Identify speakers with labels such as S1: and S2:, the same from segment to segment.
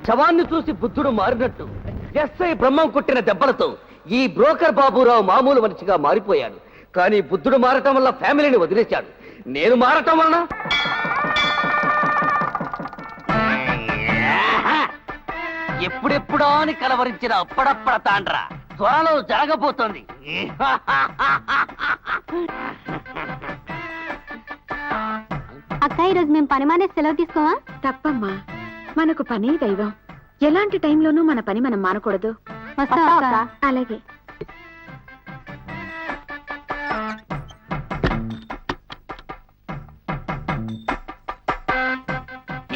S1: శవాన్ని చూసి బుద్ధుడు మారినట్టు ఎస్ఐ బ్రహ్మం కొట్టిన దెబ్బలతో ఈ బ్రోకర్ బాబురావు మామూలు మనిషిగా మారిపోయాడు. కానీ బుద్ధుడు మారటం వల్ల ఫ్యామిలీని వదిలేశాడు. నేను మారటం వలన ఎప్పుడెప్పుడో అని కలవరించిన అప్పడప్పడ తాండ్రా త్వరలో జరగబోతోంది.
S2: అక్క ఈరోజు మేము పని మానే సెలవు తీసుకోవా?
S3: తప్పమ్మా, మనకు పని దైవం. ఎలాంటి టైంలోనూ మన పని మనం మానకూడదు. అలాగే.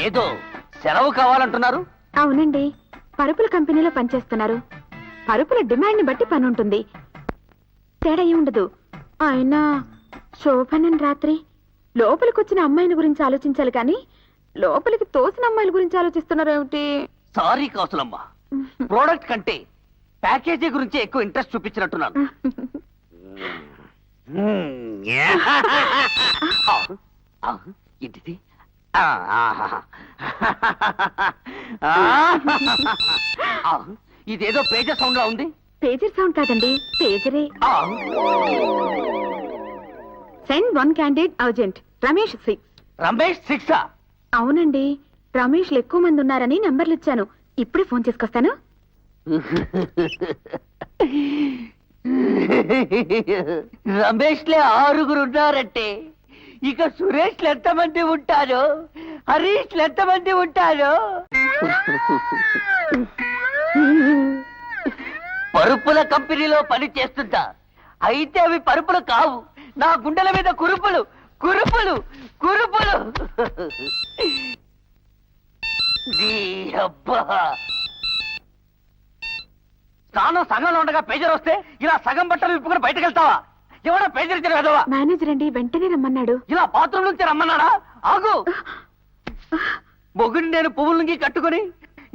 S1: ఏదో సెలవు కావాలంటున్నారు?
S3: అవునండి, పరుపుల కంపెనీలో పనిచేస్తున్నారు. పరుపుల డిమాండ్ ని బట్టి పని ఉంటుంది, తేడా ఉండదు. ఆయన శోభనన్ రాత్రి లోపలికి వచ్చిన అమ్మాయిని గురించి ఆలోచించాలి కానీ లోపలికి తోసిన అమ్మాయిల గురించి ఆలోచిస్తున్నారు ఏమిటి?
S1: సారీ కౌసలమ్మ, ప్రోడక్ట్ కంటే ప్యాకేజీ గురించి ఎక్కువ ఇంట్రెస్ట్ చూపించినట్టున్నాను. ఏంటిది? ఇదేదో పేజర్ సౌండ్ లా ఉంది.
S3: పేజర్ సౌండ్ కాదండి, పేజరే. Send 1 candidate urgent. Ramesh 6.
S1: Ramesh 6?
S3: అవునండి, రమేష్లు ఎక్కువ మంది ఉన్నారని నంబర్లు ఇచ్చాను. ఇప్పుడే ఫోన్ చేసుకొస్తాను.
S1: రమేష్లే 6 ఉన్నారంటే ఇక సురేష్లు ఎంతమంది ఉంటారో, హరీష్లు ఎంతమంది ఉంటారో. పరుపుల కంపెనీలో పని చేస్తుంటా, అయితే అవి పరుపులు కావు, నా గుండెల మీద కురుపులు కురుపులు కురుపులు. స్నానం సగంలో ఉండగా పేజర్ వస్తే ఇలా సగం బట్టలు విప్పుకొని బయటకు వెళ్తావా? ఎవడో పేజర్ ఇచ్చారు కదవా?
S3: మేనేజర్ అండి, వెంటనే రమ్మన్నాడు.
S1: ఇలా బాత్రూమ్ నుంచి రమ్మన్నాడా? ఆగు. మొగుడిని నేను పువ్వుల నుంచి కట్టుకుని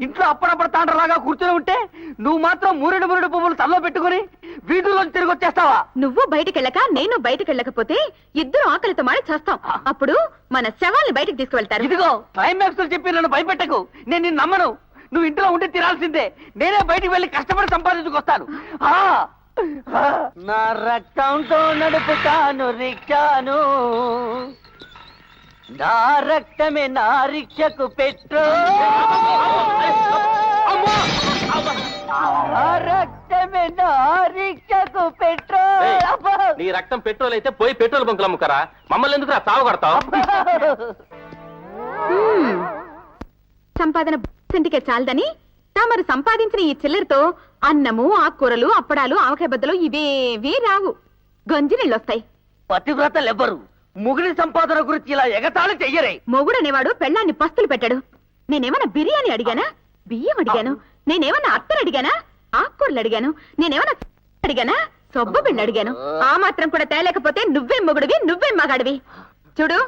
S1: ఇంట్లో అప్పుడప్పుడు తాండ్రలాగా కూర్చొని ఉంటే నువ్వు మాత్రం మూరెడు పువ్వులు తల్లో పెట్టుకుని వీధుల్లోంచి తిరిగి వచ్చేస్తావా?
S3: నువ్వు బయటకెళ్ళక నేను బయటకెళ్ళకపోతే ఇద్దరు ఆకలితో మాడి చేస్తాం. అప్పుడు మన శవాల్ని బయటకు తీసుకువెళ్తారు.
S1: ఇదిగో క్లైమాక్స్ చెప్పి నన్ను భయపెట్టకు. నేను నిన్ను నమ్మను. నువ్వు ఇంట్లో ఉండి తినాల్సిందే. నేనే బయటికి వెళ్ళి కష్టపడి సంపాదించుకొస్తాను. నా రక్తంతో నడుపుతాను రిక్షాను, నా రక్తమే నా రిక్షకు పెట్రోల్, నా రక్తమే నా రిక్షకు పెట్రోల్.
S4: నీ రక్తం పెట్రోల్ అయితే పోయి పెట్రోల్ బంకులు అమ్ముకరా, మమ్మల్ని ఎందుకు తావు కొడతావు?
S3: సంపాదన ఇంటికే చాలదని తమరు సంపాదించిన ఈ చిల్లరతో అన్నము, ఆకుకూరలు, అప్పడాలు, ఆవకాయ బద్దలు ఇవేవీ రావు. గంజి నీళ్ళొస్తాయి.
S1: పతివ్రతలెవ్వరు మొగుడి సంపాదన గురించి ఇలా ఎగతాళి చెయ్యరే.
S3: మొగుడనేవాడు పెళ్ళాన్ని పస్తులు పెట్టాడు. నేనేమన్నా బిర్యానీ అడిగానా? బియ్యం అడిగాను. నేనేమన్నా అత్తరు అడిగానా? ఆకుకూరలు అడిగాను. నేనేమన్నా అడిగానా? సొబ్బు బిళ్ళ అడిగాను. ఆ మాత్రం కూడా తేలేకపోతే నువ్వేం మొగుడివి, నువ్వేం మగాడివి. చూడు,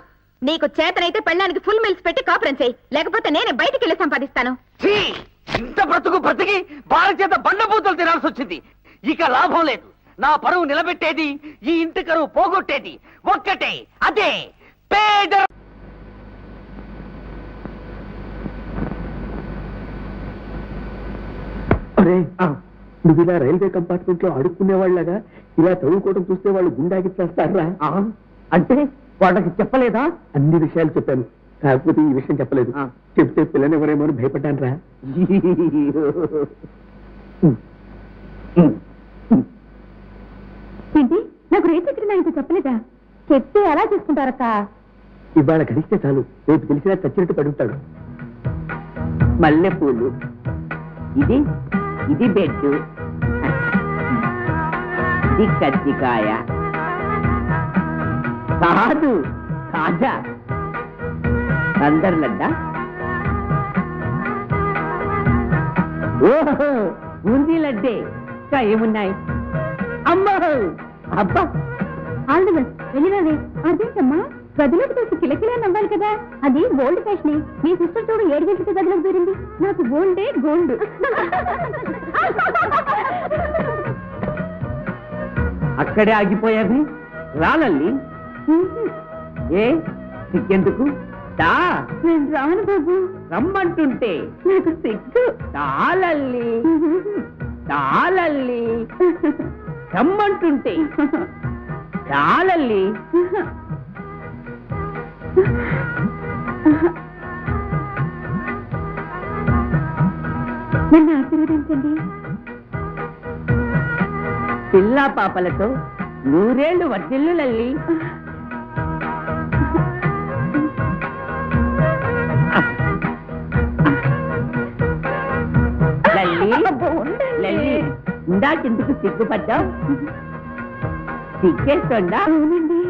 S3: నీకు చేతనైతే పెళ్ళానికి ఫుల్ మీల్స్ పెట్టి కాపురం చేయి, లేకపోతే నేనే బయటికి వెళ్ళి సంపాదిస్తాను.
S1: ఇంత బ్రతికి బాల చేత బండబూతులు తినాల్సి వచ్చింది. ఇక లాభం లేదు. నా పరువు నిలబెట్టేది, ఈ ఇంటి కరువు పోగొట్టేది ఒక్కటే, అదే పేదర.
S5: అరే, నువ్వు ఇలా రైల్వే కంపార్ట్మెంట్ లో అడుక్కునేవాళ్ళగా ఇలా చదువుకోవడం చూస్తే వాళ్ళు గుండాకి చేస్తారా? అంటే వాళ్ళకి చెప్పలేదా? అన్ని విషయాలు చెప్పాను, కాకపోతే ఈ విషయం చెప్పలేదు. చెప్తే పిల్లనెవరేమో అని భయపడ్డాను రా.
S3: ఏంటి, నాకు రేట్ ఎక్కడ నాకు చెప్పలేదా? చెప్తే ఎలా చేసుకుంటారక్క?
S5: ఇవాళ గడిస్తే చాలు, రేపు తెలిసినా చచ్చినట్టు పడుతాడు.
S6: మల్లెపూలు, ఇది ఇది బెడ్, ఇది కజ్జికాయ కాదు కాజా, అందర్లడ్డా, ఓహో బూందీ లడ్డే. ఇంకా ఏమున్నాయి? అమ్మో అబ్బా,
S3: వెళ్ళినది అదేంటమ్మా, గదిలోకి చూసి కిలకిలా నవ్వాలి కదా. అది గోల్డ్ ఫ్యాషన్. మీ సిస్టర్ చూడు 7 గంటలకి గదిలోకి దూరింది. నాకు గోల్డే గోల్డ్.
S6: అక్కడే ఆగిపోయావి రాలల్లి. ఏ సిగ్గెందుకు?
S3: నేను రాను బాబు.
S6: రమ్మంటుంటే
S3: నాకు సిగ్గు.
S6: చాలల్లి చాలల్లి రమ్మంటుంటే చాలల్లి
S3: నన్ను ఆశీర్వదించండి.
S6: పిల్లా పాపలతో నూరేళ్లు వర్ధిల్లు లల్లి. లల్లి లల్లి ఇందాకెందుకు సిగ్గుపడ్డావు? సిగ్గేస్తోందా?
S3: అవునండి.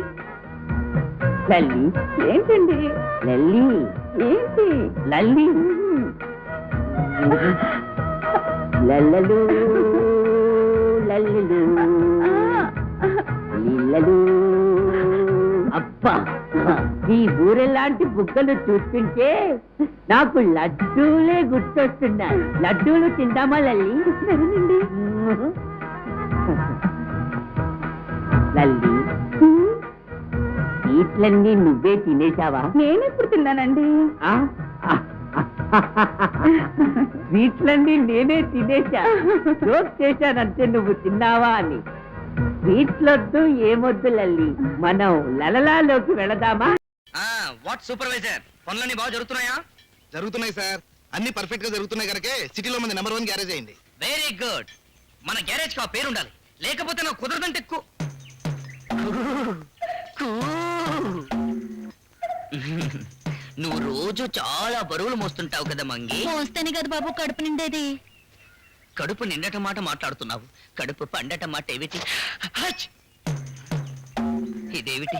S6: లల్లి
S3: ఏంటండి?
S6: లల్లి
S3: ఏంటి?
S6: లల్లి లల్లలు లల్లులు లిల్లలు. అబ్బా ఈ ఊరెలాంటి బుగ్గలు చూస్తుంటే నాకు లడ్డూలే గుర్తొస్తున్నాయి. లడ్డూలు తిందామా లల్లి?
S3: సరేనండి.
S6: లల్లి స్వీట్లన్నీ నువ్వే తినేశావా?
S3: నేనెప్పుడు తిన్నానండి?
S6: ఆ? స్వీట్లన్నీ నేనే తినేశా. జోక్ చేశానంటే నువ్వు తిన్నావా అని. స్వీట్లొద్దు ఏమొద్దు లల్లి, మనం లలలాలోకి వెళదామా?
S1: వాట్ సూపర్వైజర్, పనులన్నీ బాగా జరుగుతున్నాయా?
S7: జరుగుతున్నాయి సార్, అన్ని పర్ఫెక్ట్ గా జరుగుతున్నాయి కనుకే సిటీలో మంది నెంబర్ 1 గ్యారేజ్ అయింది.
S1: Very good. మన గ్యారేజ్ కి ఆ పేరు ఉండాలి, లేకపోతే నాకు కుదరదంటే నువ్వు రోజు చాలా బరువులు మోస్తుంటావు కదా మంగి.
S2: మోస్తేనే కదా బాబు కడుపు నిండేది.
S1: కడుపు నిండట మాట మాట్లాడుతున్నావు, కడుపు పండట మాట ఏమిటి? హచ్! ఇదేమిటి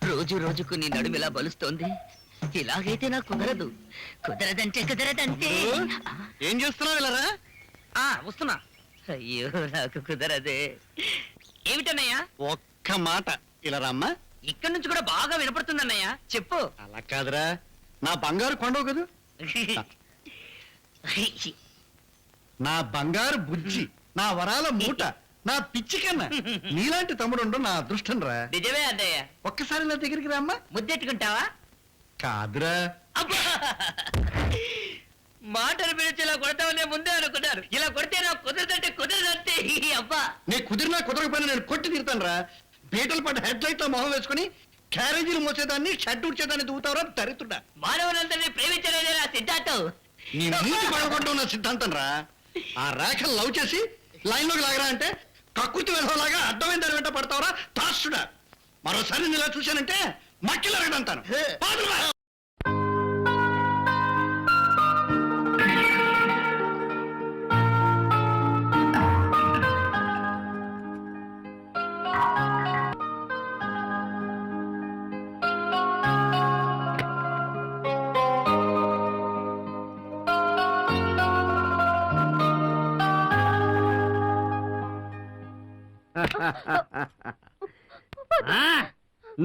S1: రోజు రోజుకు నీ నడుము ఇలా బలుస్తోంది? ఇలాగైతే నాకు కుదరదు. కుదరదంటే
S7: ఏం చేస్తున్నావు ఇలారా?
S1: వస్తున్నా. అయ్యో నాకు కుదరదే. ఏమిటన్నయ్యా?
S7: ఒక్క మాట ఇలా రమ్మా.
S1: ఇక్కడి నుంచి కూడా బాగా వినపడుతుందన్నయ్యా, చెప్పు.
S7: అలా కాదురా, నా బంగారు కొండవు కదూ, నా బంగారు బుజ్జి, నా వరాల మూట, నా పిచ్చి కన్నా నీలాంటి తమ్ముడు నా అదృష్టం రా.
S1: నిజమే అన్నయ్య.
S7: ఒక్కసారి నా దగ్గరికి రామ్మా.
S1: ముద్దెట్టుకుంటావా?
S7: కాదురా,
S1: అబ్బా! మాటలు పిలిచి ఇలా కొడతావనే ముందే అనుకున్నారు. ఇలా కొడితే నాకు కుదరదంటే కుదరదంటే అబ్బా.
S7: నీ కుదిరినా కుదరకపోయినా నేను కొట్టి తీరుతాను రా. బీటలు పడ్డ హెడ్ లైట్ లో మొహం వేసుకుని క్యారేజీలు మోసేదాన్ని షెడ్ ఉడ్చేదాన్ని దూతావురా దరిద్రుడా.
S1: మానవులందరినీ ప్రేమించలేదే నా సిద్ధాంతం.
S7: నీ నీటి పడగొట్టడం నా సిద్ధాంతం రా. ఆ రేఖలు లవ్ చేసి లైన్ లోకి లాగరా అంటే కక్కుర్తి వెళ్ళలాగా అడ్డమైన దాని వెంట పడతావురా తాస్తుడా. మరోసారి నేను ఇలా చూశానంటే మక్కిలు అరగడంటాను.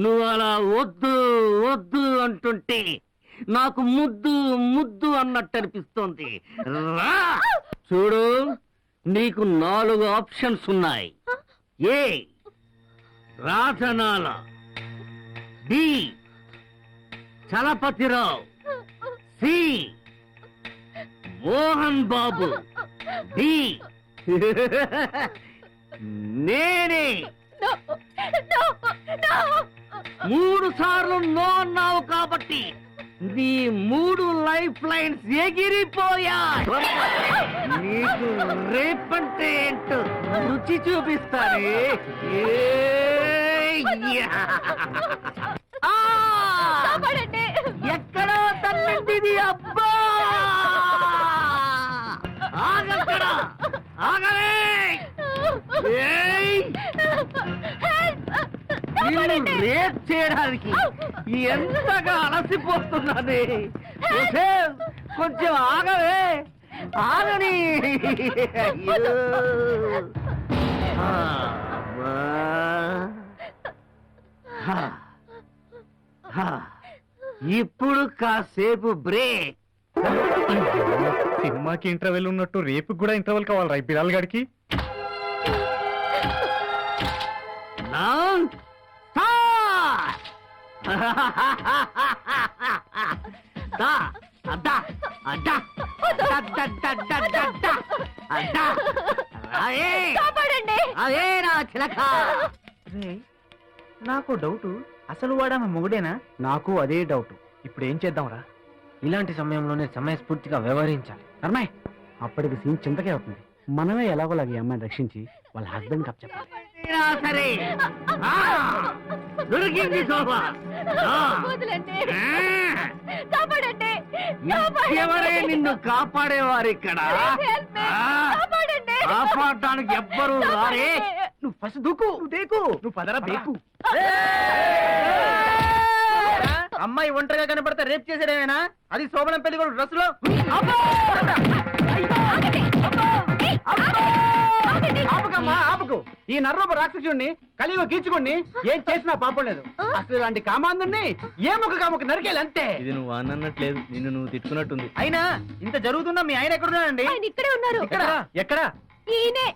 S6: నువ్వు అలా వద్దు వద్దు అంటుంటే నాకు ముద్దు ముద్దు అన్నట్టు అనిపిస్తోంది. రా చూడు, నీకు 4 ఆప్షన్స్ ఉన్నాయి. ఏ రాధనాల, B Chalapathirao, C Mohan Babu, D నేనే. 3 సార్లు నో అన్నావు కాబట్టి నీ 3 లైఫ్ లైన్స్ ఎగిరిపోయా. నీకు రేపంటే ఏంటో రుచి చూపిస్తానే. ఎక్కడో తన్నింటిది. అబ్బా ఆగక్కడ, ఆగలే. రేప్ చేయడానికి ఎంతగా అలసిపోతున్నది. కొంచెం ఆగవే, ఆగని. ఇప్పుడు కాసేపు బ్రేక్.
S8: సినిమాకి ఇంటర్వెల్ ఉన్నట్టు రేపు కూడా ఇంటర్వెల్ కావాలి రా బిలాల్ గారికి.
S6: దా అడ్డా అడ్డా అడ్డా రాయే
S3: కాపాడండి
S6: అదే నా చిలక
S5: నాకు డౌట్ అసలు వాడా మొగుడేనా? నాకు అదే డౌట్. ఇప్పుడు ఏం చేద్దాంరా?
S6: ఇలాంటి సమయంలోనే సమయస్ఫూర్తిగా వ్యవహరించాలి.
S5: అమ్మాయి అప్పటికి సీన్ చింతకే అవుతుంది. మనమే ఎలాగోలాగి ఈ అమ్మాయిని రక్షించి వాళ్ళ హస్బెండ్ కప్ చెప్పాలి.
S6: సరే ఆ, దొరికింది సోఫా ఆ,
S3: వదలండి
S6: ఆ,
S3: కాపాడండి
S6: ఎవరే నిన్ను కాపాడేవారు ఇక్కడ
S3: కాపాడండి
S6: కాపాడటానికి ఎవ్వరు రారే.
S5: నువ్వు ఫస్ట్ దూకు, దేకు, నువ్వు పదరా బేకు. అమ్మాయి ఒంటరిగా కనపడితే రేప్ చేసేదేనా? అది శోభనం పెళ్లి కూడా డ్రెస్ లో. ఆపుకమ్మా ఆపుకు. ఈ నర్రూప రాక్షసుడిని కలియుగ గీచుకుని ఏం చేసినా పాపం లేదు. అసలు ఇలాంటి కామాందుని ఏ ముఖ కాముకు నరికేయాలి అంతే.
S8: ఇది నువ్వు అన్నట్లేదు, నిన్ను నువ్వు తిట్టుకున్నట్టుంది.
S5: అయినా ఇంత జరుగుతున్నా మీ ఆయన ఎక్కడున్నాడండి?
S3: ఆయన ఇక్కడే ఉన్నారు
S5: ఎక్కడ?
S3: ఈయనే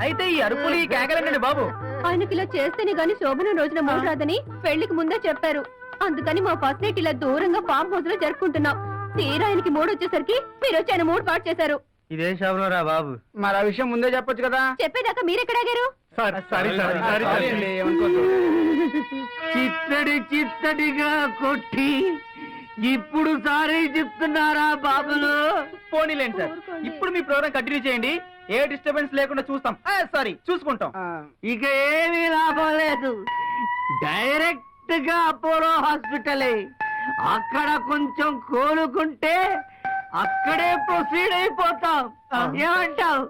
S5: అయితే ఈ అరుపులు ఈ కేకలండి బాబు.
S3: ఆయనకి ఇలా చేస్తేనే గాని శోభనం రోజున మూడు రాదని పెళ్లికి ముందే చెప్పారు. అందుకని మా ఫస్ట్ నైట్ ఇలా దూరంగా ఫామ్ హౌస్ లో జరుపుకుంటున్నాం. తీరా ఆయనకి మూడు వచ్చేసరికి మీరు వచ్చి ఆయన మూడు పాటు చేశారు.
S5: ఇదే శోభనం రా బాబు. మరి ఆ విషయం ముందే చెప్పొచ్చు కదా.
S3: చెప్పేదాకా మీరెక్కడాగారు?
S6: చిత్తడిగా కొట్టి ఇప్పుడు సారీ చెప్తున్నారా బాబులు?
S5: పోనీలేండి సార్, ఇప్పుడు మీ ప్రోగ్రామ్ కంటిన్యూ చేయండి. ఏ డిస్టర్బెన్స్ లేకుండా చూస్తాం. సారీ చూసుకుంటాం.
S6: ఇక ఏమీ లాభం లేదు. డైరెక్ట్ గా అపోలో హాస్పిటలే. అక్కడ కొంచెం కోలుకుంటే అక్కడే ప్రొసీడ్ అయిపోతాం. ఏమంటావు?